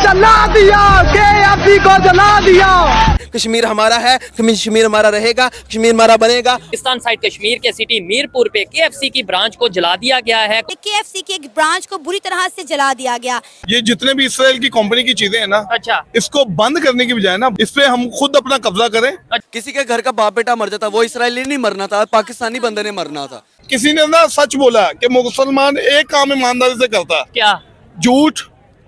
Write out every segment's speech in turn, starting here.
जला दिया, KFC को जला दिया। कश्मीर हमारा है, कश्मीर हमारा रहेगा, कश्मीर हमारा बनेगा। पाकिस्तान साइड कश्मीर के सिटी मीरपुर पे KFC की ब्रांच को जला दिया गया है। KFC की एक ब्रांच को बुरी तरह से जला दिया गया। ये जितने भी इसराइल की कंपनी की चीजें हैं ना, अच्छा, इसको बंद करने की बजाय ना इस पे हम खुद अपना कब्जा करें। किसी के घर का बाप बेटा मर जाता, वो इसराइली नहीं मरना था, पाकिस्तानी बंदे ने मरना था। किसी ने ना सच बोला कि मुसलमान एक काम ईमानदारी से करता, क्या झूठ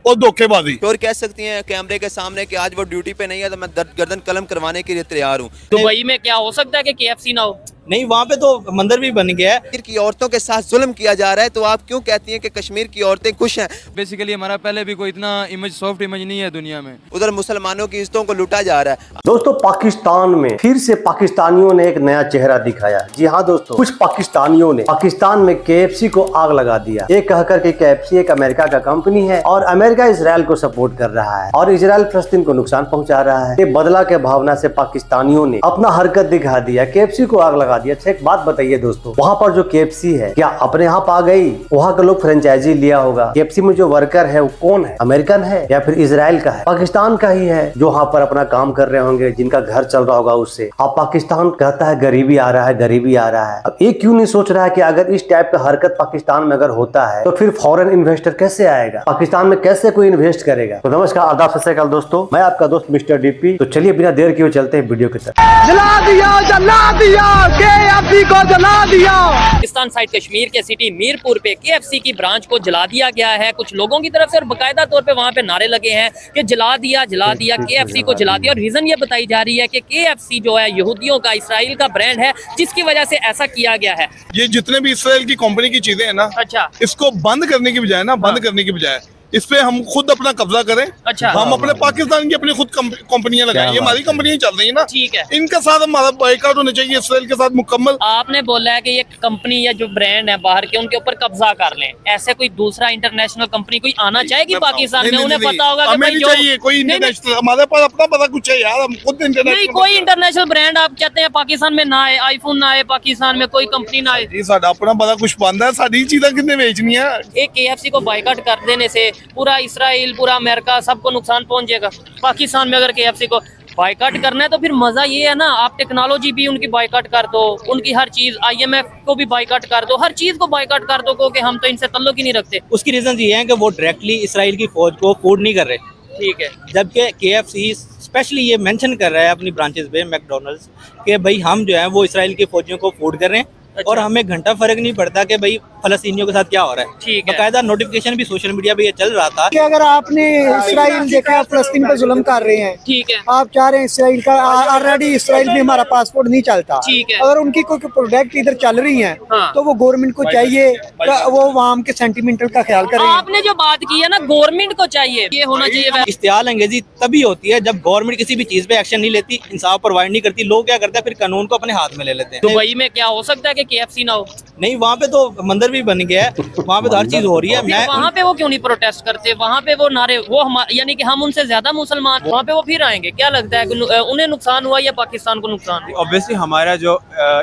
और धोखेबाजी। और कह सकती हैं कैमरे के सामने कि आज वो ड्यूटी पे नहीं है तो मैं गर्दन कलम करवाने के लिए तैयार हूँ। दुबई में क्या हो सकता है कि KFC ना हो? नहीं, वहाँ पे तो मंदिर भी बन गया है। कश्मीर की औरतों के साथ जुल्म किया जा रहा है, तो आप क्यों कहती हैं कि कश्मीर की औरतें खुश हैं? बेसिकली हमारा पहले भी कोई इतना इमेज सॉफ्ट इमेज नहीं है दुनिया में। उधर मुसलमानों की इज्जतों को लूटा जा रहा है। दोस्तों, पाकिस्तान में फिर से पाकिस्तानियों ने एक नया चेहरा दिखाया। जी हाँ दोस्तों, कुछ पाकिस्तानियों ने पाकिस्तान में KFC को आग लगा दिया, ये कहकर कि KFC एक अमेरिका का कंपनी है और अमेरिका इसराइल को सपोर्ट कर रहा है और इसराइल फलस्तीन को नुकसान पहुंचा रहा है। ये बदला के भावना से पाकिस्तानियों ने अपना हरकत दिखा दिया, KFC को आग लगा दिया। अच्छा, एक बात बताइए दोस्तों, वहाँ पर जो KFC है क्या अपने आप आ गई? वहाँ के लोग फ्रेंचाइजी लिया होगा। KFC में जो वर्कर है वो कौन है? अमेरिकन है या फिर इसराइल का है? पाकिस्तान का ही है जो वहाँ पर अपना काम कर रहे होंगे, जिनका घर चल रहा होगा उससे। अब पाकिस्तान कहता है गरीबी आ रहा है, गरीबी आ रहा है। अब ये क्यों नहीं सोच रहा है कि अगर इस टाइप का हरकत पाकिस्तान में अगर होता है तो फिर फॉरेन इन्वेस्टर कैसे आएगा, पाकिस्तान में कैसे कोई इन्वेस्ट करेगा? तो नमस्कार, आदाब, सत श्री अकाल दोस्तों, मैं आपका दोस्त मिस्टर DP। तो चलिए बिना देर किए चलते हैं वीडियो की तरफ। जला दिया, KFC को जला दिया। पाकिस्तान साइड कश्मीर के सिटी मीरपुर पे KFC की ब्रांच को जला दिया गया है कुछ लोगों की तरफ से, और बाकायदा तौर पे वहाँ पे नारे लगे हैं कि जला दिया KFC को जला दिया। और रीजन ये बताई जा रही है कि KFC जो है यहूदियों का, इसराइल का ब्रांड है, जिसकी वजह से ऐसा किया गया है। ये जितने भी इसराइल की कंपनी की चीजें हैं ना, अच्छा, इसको बंद करने की बजाय ना बंद करने की बजाय इस पे हम खुद अपना कब्जा करें। अच्छा, हम अपने पाकिस्तान की अपनी खुद कंपनियां लगाएं। ये हमारी कंपनियां चल रही है ना, ठीक है। इनके साथ हमारा बायकॉट होना चाहिए, इसराइल के साथ मुकम्मल। आपने बोला है कि ये कंपनी या जो ब्रांड है बाहर के, उनके ऊपर कब्जा कर लें। ऐसे कोई दूसरा इंटरनेशनल कंपनी कोई आना चाहेगी पाकिस्तान में? उन्हें पता होगा कि हमें नहीं चाहिए कोई इंटरनेशनल, हमारे पास अपना पता कुछ है यार, हम खुद इंटरनेशनल। नहीं, कोई इंटरनेशनल ब्रांड आप कहते हैं पाकिस्तान में ना आए, आईफोन ना आए पाकिस्तान में, कोई कंपनी ना आए। जी, साडा अपना पता कुछ बंद है, साडी चीजें कितने बेचनी है। एक KFC को बाइकआउट कर देने से पूरा इसराइल, पूरा अमेरिका, सबको नुकसान पहुंचेगा। पाकिस्तान में अगर KFC को बाइकआउट करना है तो फिर मजा ये है ना, आप टेक्नोलॉजी भी उनकी बाइकआउट कर दो, उनकी हर चीज, IMF को भी बाइकआउट कर दो, हर चीज को बाइकआउट कर दो, क्योंकि हम तो इनसे ताल्लुक ही नहीं रखते। उसकी रीजन ये है कि वो डायरेक्टली इसराइल की फौज को फूड नहीं कर रहे। ठीक है, जबकि KFC स्पेशली ये मेंशन कर रहा है अपनी ब्रांचेस पे, मैकडोनल्ड्स, कि भाई हम जो है वो इसराइल की फौजियों को फूड कर रहे हैं। अच्छा। और हमें घंटा फर्क नहीं पड़ता कि भाई फलस्तीनियों के साथ क्या हो रहा है। ठीक है। बाकायदा नोटिफिकेशन भी सोशल मीडिया पे ये चल रहा था कि अगर आपने इसराइल देखा फलस्तीन पे जुल्म कर रहे हैं, ठीक है, आप चाह रहे हैं इसराइल का, ऑलरेडी इसराइल में हमारा पासपोर्ट नहीं चलता। ठीक है। अगर उनकी कोई प्रोडक्ट इधर चल रही है हाँ। तो वो गवर्नमेंट को चाहिए कि वो वहाँ के सेंटिमेंटल का ख्याल करें। आपने जो बात की है ना, गवर्नमेंट को चाहिए ये होना चाहिए। इश्तियाल अंगेजी तभी होती है जब गवर्नमेंट किसी भी चीज पे एक्शन नहीं लेती, इंसाफ प्रोवाइड नहीं करती। लोग क्या करते हैं, फिर कानून को अपने हाथ में ले लेते हैं। दुबई में क्या हो सकता है कि KFC ना हो? नहीं, वहाँ पे तो मंदिर भी बन गया है, वहाँ पे तो हर चीज हो रही है। मैं वहाँ पे वो क्यों नहीं प्रोटेस्ट करते? वहाँ पे वो नारे, वो हमारे यानी कि हम उनसे ज्यादा मुसलमान, वहाँ पे वो फिर आएंगे? क्या लगता है कि उन्हें नुकसान हुआ या पाकिस्तान को नुकसान हुआ? ऑब्वियसली हमारा जो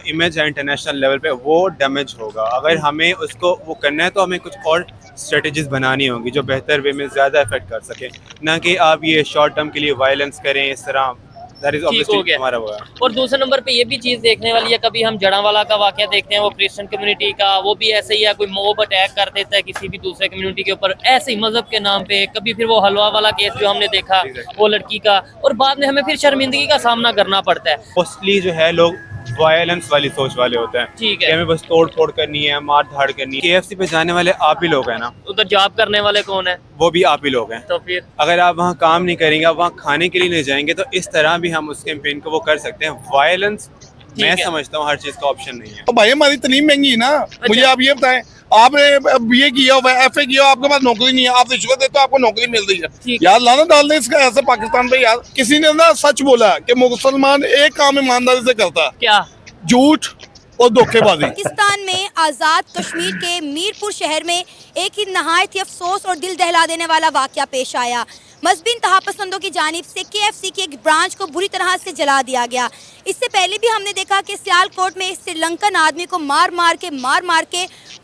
इमेज है इंटरनेशनल लेवल पे वो डैमेज होगा। अगर हमें उसको वो करना है तो हमें कुछ और स्ट्रेटजीज बनानी होंगी जो बेहतर वे में ज़्यादा इफेक्ट कर सके, ना कि आप ये शॉर्ट टर्म के लिए वायलेंस करें इस तरह। ठीक हो गया हमारा वो है। और दूसरे नंबर पे ये भी चीज देखने वाली है, कभी हम जड़ावाला का वाकया देखते हैं, वो क्रिश्चियन कम्युनिटी का, वो भी ऐसे ही है, कोई मॉब अटैक कर देता है किसी भी दूसरे कम्युनिटी के ऊपर ऐसे ही मजहब के नाम पे। कभी फिर वो हलवा वाला केस जो हमने देखा, वो लड़की का, और बाद में हमें फिर शर्मिंदगी का सामना करना पड़ता है। मोस्टली जो है लोग वायलेंस वाली सोच वाले होते हैं। ठीक कि है, हमें बस तोड़ फोड़ करनी है, मार धाड़ करनी है। KFC पे जाने वाले आप ही लोग हैं ना, उधर जॉब करने वाले कौन है? वो भी आप ही लोग हैं। तो फिर अगर आप वहाँ काम नहीं करेंगे, आप वहाँ खाने के लिए नहीं जाएंगे, तो इस तरह भी हम उस कैंपेन को वो कर सकते हैं। वायलेंस मैं समझता हूँ हर चीज का ऑप्शन नहीं है। तो भाई हमारी तलीम महंगी है ना। मुझे आप ये बताएं, आपने BA किया हुआ है, FA किया, आपके पास नौकरी नहीं है, आप रिश्वत देते हो, आपको नौकरी मिल रही है। यार लाना डाल दें इसका ऐसे पाकिस्तान पे। यार किसी ने ना सच बोला कि मुसलमान एक काम ईमानदारी से करता, क्या? झूठ और धोखेबाजी। पाकिस्तान में आज़ाद कश्मीर के मीरपुर शहर में एक ही नहायत ही अफसोस और दिल दहला देने वाला वाकया पेश आया। मजहबी इंतहापसंदों की जानिब से KFC की एक ब्रांच को बुरी तरह से जला दिया गया। इससे पहले भी हमने देखा कि सियालकोट में एक श्रीलंकन आदमी को मार मार के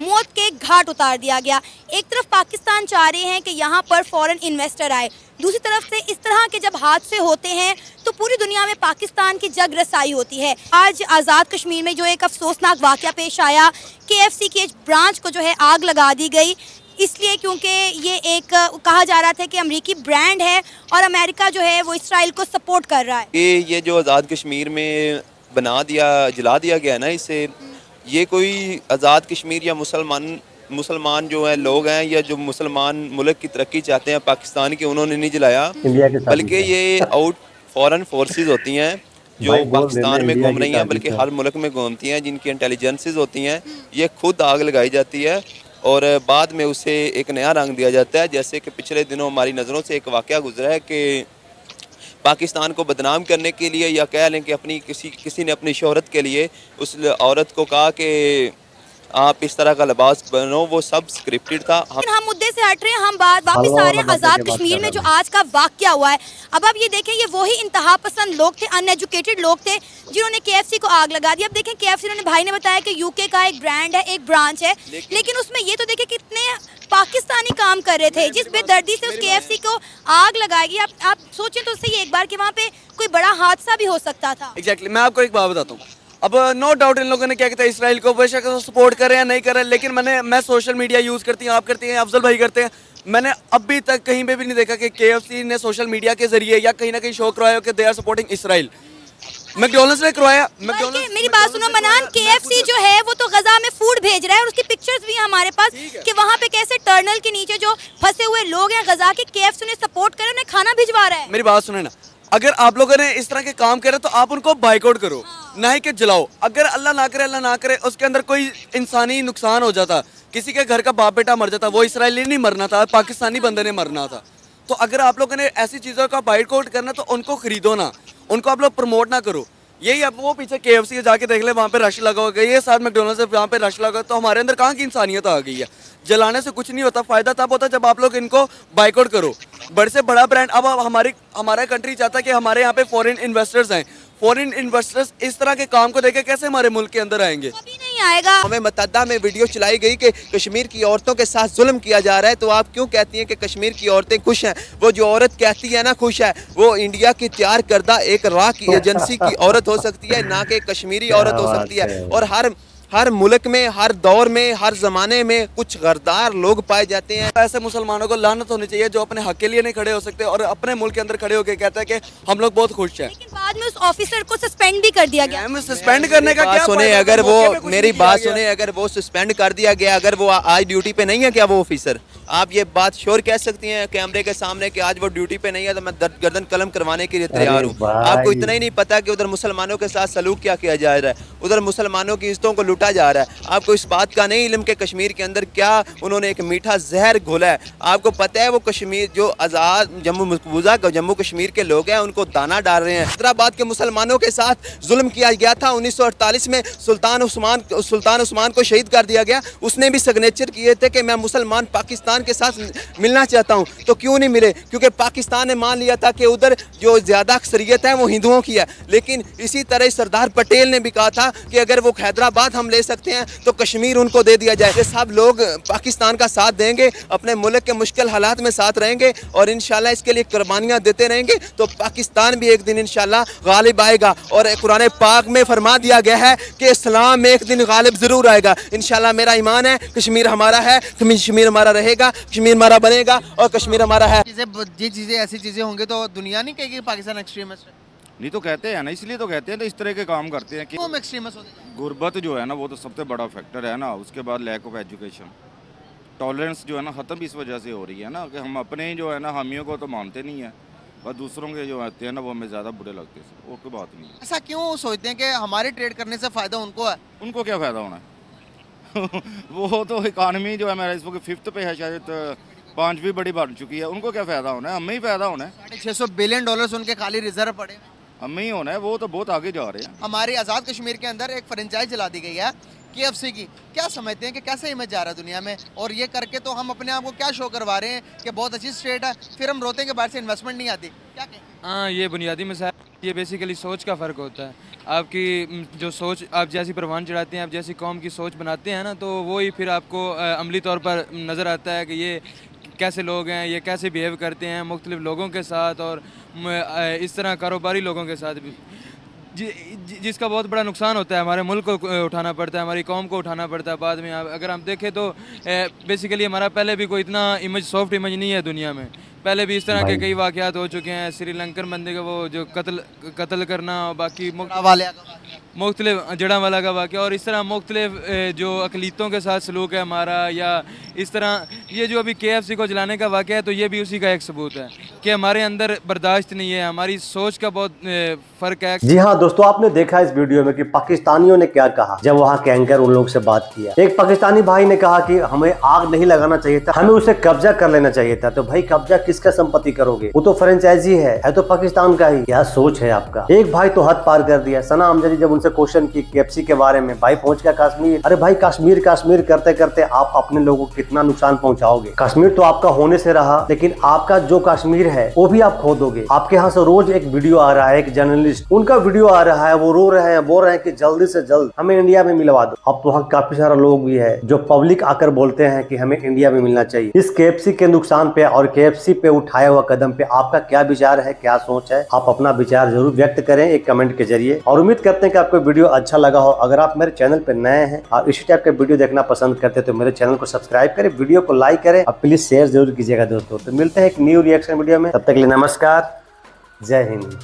मौत के घाट उतार दिया गया। एक तरफ पाकिस्तान चाह रहे हैं कि यहाँ पर फॉरेन इन्वेस्टर आए, दूसरी तरफ से इस तरह के जब हादसे होते हैं तो पूरी दुनिया में पाकिस्तान की जग रसाई होती है। आज आज़ाद कश्मीर में जो एक अफसोसनाक वाकया पेश आया, KFC की ब्रांच को जो है आग लगा दी गई, इसलिए क्योंकि ये एक कहा जा रहा था कि अमेरिकी ब्रांड है और अमेरिका जो है वो इसराइल को सपोर्ट कर रहा है। ये जो आज़ाद कश्मीर में जला दिया गया ना, इससे ये कोई आज़ाद कश्मीर या मुसलमान जो है लोग हैं या जो मुसलमान मुल्क की तरक्की चाहते हैं पाकिस्तान की, उन्होंने नहीं जलाया, बल्कि ये आउट फॉरेन फोर्सेस होती हैं जो पाकिस्तान में घूम रही हैं, बल्कि हर मुल्क में घूमती हैं, जिनकी इंटेलिजेंसेस होती हैं। ये खुद आग लगाई जाती है और बाद में उसे एक नया रंग दिया जाता है। जैसे कि पिछले दिनों हमारी नज़रों से एक वाक़या गुजरा है कि पाकिस्तान को बदनाम करने के लिए या कह लें कि अपनी किसी ने अपनी शोहरत के लिए उस औरत को कहा कि आप इस तरह का लिबास बनो, वो सब स्क्रिप्टेड था। हम मुद्दे से हट रहे हैं, हम वापस आ रहे हैं आज़ाद कश्मीर में जो आज का वाकया हुआ है। अब आप ये देखें, ये वही इंतहा पसंद लोग थे, अनएजुकेटेड लोग थे जिन्होंने KFC को आग लगा दी। अब देखें KFC, उन्होंने भाई ने बताया कि UK का एक ब्रांड है, एक ब्रांच है, लेकिन उसमें ये तो देखें कितने पाकिस्तानी काम कर रहे थे जिस बेदर्दी से उस KFC को आग लगाएगी। आप सोचें तो सही एक बार कि वहाँ पे कोई बड़ा हादसा भी हो सकता था। एग्जैक्टली, मैं आपको एक बात बताता हूँ। अब नो डाउट इन लोगों ने क्या कहता है, इसराइल को बेशक सपोर्ट कर रहे हैं, नहीं कर रहे हैं, लेकिन मैं सोशल मीडिया यूज़ करती हूँ, आप करती हैं, अफजल भाई करते हैं, मैंने अभी तक कहीं पे भी नहीं देखा कि KFC ने सोशल मीडिया के जरिए या कहीं ना कहीं शो करवाया कि they are supporting Israel. McDonald's ने करवाया। मेरी बात सुनो मनान, KFC जो है वो तो गजा में फूड भेज रहा है और उसकी पिक्चर्स भी हैं हमारे पास कि वहाँ पे कैसे टर्नल के नीचे जो फंसे हुए लोग हैं गजा के, KFC उन्हें सपोर्ट कर, उन्हें खाना भिजवा रहा है। मेरी बात सुने ना, अगर आप लोगों ने इस तरह के काम करे तो आप उनको बाइकआउट करो, ना ही कि जलाओ। अगर अल्लाह ना करे उसके अंदर कोई इंसानी नुकसान हो जाता, किसी के घर का बाप बेटा मर जाता, वो इसराइली नहीं मरना था, पाकिस्तानी बंदे ने मरना था। तो अगर आप लोगों ने ऐसी चीज़ों का बाइकआउट करना तो उनको खरीदो ना, उनको आप लोग प्रमोट ना करो। यही अब वो पीछे KFC जाके देख ले, वहाँ पे रश लगा हुआ है, ये साथ मैकडॉनल्ड्स से वहाँ पे रश लगा, तो हमारे अंदर कहाँ की इंसानियत आ गई है। जलाने से कुछ नहीं होता, फ़ायदा तब होता है जब आप लोग इनको बाइकआउट करो। बड़े से बड़ा ब्रांड, अब हमारा कंट्री चाहता है कि हमारे यहाँ पे फॉरेन इन्वेस्टर्स आएँ। फॉरेन इन्वेस्टर्स इस तरह के काम को देखे कैसे हमारे मुल्क के अंदर आएंगे? कभी नहीं आएगा। हमें मतदा में वीडियो चलाई गई कि कश्मीर की औरतों के साथ जुल्म किया जा रहा है, तो आप क्यों कहती हैं कि कश्मीर की औरतें खुश हैं? वो जो औरत कहती है ना खुश है, वो इंडिया की तैयार करदा एक राह की एजेंसी की औरत हो सकती है, ना कि कश्मीरी औरत हो सकती है। और हर मुल्क में, हर दौर में, हर ज़माने में कुछ गरदार लोग पाए जाते हैं। ऐसे मुसलमानों को लानत होनी चाहिए जो अपने हक के लिए नहीं खड़े हो सकते और अपने मुल्क के अंदर खड़े होकर कहता है कि हम लोग बहुत खुश हैं। लेकिन बाद में उस ऑफिसर को सस्पेंड भी कर दिया गया। सस्पेंड करने का क्या सुने, अगर वो मेरी बात सुने, अगर वो सस्पेंड कर दिया गया, अगर वो आज ड्यूटी पे नहीं है क्या वो ऑफिसर, आप ये बात श्योर कह सकती हैं कैमरे के सामने कि आज वो ड्यूटी पे नहीं है तो मैं गर्दन कलम करवाने के लिए तैयार हूँ। आपको इतना ही नहीं पता कि उधर मुसलमानों के साथ सलूक क्या किया जा रहा है, उधर मुसलमानों की इज्जतों को लूटा जा रहा है। आपको इस बात का नहीं इल्म कि कश्मीर के अंदर क्या उन्होंने एक मीठा जहर घोला है। आपको पता है वो कश्मीर जो आज़ाद जम्मू कश्मीर के लोग हैं उनको दाना डाल रहे हैं। हैदराबाद के मुसलमानों के साथ जुल्म किया गया था। 1948 में सुल्तान उस्मान को शहीद कर दिया गया। उसने भी सिग्नेचर किए थे कि मैं मुसलमान पाकिस्तान के साथ मिलना चाहता हूँ, तो क्यों नहीं मिले? क्योंकि पाकिस्तान ने मान लिया था कि उधर जो ज़्यादा अक्सरियत है वो हिंदुओं की है। लेकिन इसी तरह सरदार पटेल ने भी कहा था कि अगर वो हैदराबाद हम ले सकते हैं तो कश्मीर उनको दे दिया जाए। ये सब लोग पाकिस्तान का साथ देंगे, अपने मुल्क के मुश्किल हालात में साथ रहेंगे और इंशाल्लाह इसके लिए कुर्बानियाँ देते रहेंगे, तो पाकिस्तान भी एक दिन इंशाल्लाह गालिब आएगा। और कुरान पाक में फरमा दिया गया है कि इस्लाम में एक दिन गालिब ज़रूर आएगा। इंशाल्लाह मेरा ईमान है, कश्मीर हमारा है, कश्मीर हमारा रहेगा, कश्मीर हमारा बनेगा और कश्मीर हमारा है। ये चीज़ें ऐसी चीज़ें होंगी तो दुनिया नहीं कहेगी पाकिस्तान एक्सट्रीमिस्ट है। नहीं तो कहते हैं ना, इसलिए तो कहते हैं, तो इस तरह के काम करते हैं कि गुर्बत जो है ना वो तो सबसे बड़ा फैक्टर है ना, उसके बाद लैक ऑफ एजुकेशन, टॉलरेंस जो है ना ख़त्म इस वजह से हो रही है ना कि हम अपने जो है ना हामियों को तो मानते नहीं है और दूसरों के जो आते हैं ना वो हमें ज़्यादा बुरे लगते हैं। वो कोई बात नहीं है। ऐसा क्यों सोचते हैं कि हमारे ट्रेड करने से फ़ायदा उनको है? उनको क्या फ़ायदा होना है वो तो इकानमी जो है मेरा इस वक्त 5th पे है, शायद 5वीं बड़ी बढ़ चुकी है। उनको क्या फ़ायदा होना है? हमें ही फ़ायदा होना है। $600 बिलियन उनके खाली रिजर्व पड़े, हमें ही होना है। वो तो बहुत आगे जा रहे हैं। हमारे आज़ाद कश्मीर के अंदर एक फ्रेंचाइज चला दी गई है KFC की, क्या समझते हैं कि कैसे इमेज जा रहा है दुनिया में, और ये करके तो हम अपने आप को क्या शो करवा रहे हैं कि बहुत अच्छी स्टेट है, फिर हम रोते हैं कि बाहर से इन्वेस्टमेंट नहीं आती, क्या कहें? हाँ, ये बुनियादी मसाइल, ये बेसिकली सोच का फ़र्क होता है। आपकी जो सोच, आप जैसी परवान चढ़ाते हैं, आप जैसी कौम की सोच बनाते हैं ना, तो वही फिर आपको अमली तौर पर नज़र आता है कि ये कैसे लोग हैं, ये कैसे बिहेव करते हैं मुख्तलिफ लोगों के साथ और इस तरह कारोबारी लोगों के साथ भी, जिसका बहुत बड़ा नुकसान होता है। हमारे मुल्क को उठाना पड़ता है, हमारी कौम को उठाना पड़ता है बाद में। अगर हम देखें तो बेसिकली हमारा पहले भी कोई इतना इमेज, सॉफ्ट इमेज नहीं है दुनिया में। पहले भी इस तरह के कई वाक़यात हो चुके हैं। श्रीलंकन बंदे का वो जो कत्ल करना, बाकी मुख्तलिफ जड़ांवाला का वाक़या, और इस तरह मुख्तलिफ जो अक़लीतों के साथ सलूक है हमारा, या इस तरह ये जो अभी KFC को जलाने का वाक़या है, तो ये भी उसी का एक सबूत है कि हमारे अंदर बर्दाश्त नहीं है, हमारी सोच का बहुत फ़र्क है। जी हाँ दोस्तों, आपने देखा इस वीडियो में कि पाकिस्तानियों ने क्या कहा जब वहाँ के एंकर उन लोगों से बात किया। एक पाकिस्तानी भाई ने कहा कि हमें आग नहीं लगाना चाहिए था, हमें उसे कब्जा कर लेना चाहिए था। तो भाई कब्जा किसका संपत्ति करोगे? वो तो फ्रेंचाइजी है तो पाकिस्तान का ही। क्या सोच है आपका? एक भाई तो हद पार कर दिया। सना अमजदी जब उनसे क्वेश्चन की KFC के बारे में, भाई पहुंच गया कश्मीर। अरे भाई कश्मीर कश्मीर करते करते आप अपने लोगों को कितना नुकसान पहुंचाओगे? कश्मीर तो आपका होने से रहा, लेकिन आपका जो कश्मीर है वो भी आप खो दोगे। आपके यहाँ से रोज एक वीडियो आ रहा है, एक जर्नलिस्ट उनका वीडियो आ रहा है, वो रो रहे हैं, बोल रहे हैं कि जल्दी से जल्द हमें इंडिया में मिलवा दो। अब तो वहाँ काफी सारा लोग भी है जो पब्लिक आकर बोलते हैं कि हमें इंडिया में मिलना चाहिए। इस KFC के नुकसान पे और KFC पे उठाया हुआ कदम पे आपका क्या विचार है, क्या सोच है? आप अपना विचार जरूर व्यक्त करें एक कमेंट के जरिए, और उम्मीद करते हैं कि आपको वीडियो अच्छा लगा हो। अगर आप मेरे चैनल पे नए हैं और इसी टाइप के वीडियो देखना पसंद करते हैं तो मेरे चैनल को सब्सक्राइब करें, वीडियो को लाइक करें और प्लीज शेयर जरूर कीजिएगा दोस्तों। तो मिलते हैं एक न्यू रिएक्शन वीडियो में, तब तक के लिए नमस्कार, जय हिंद।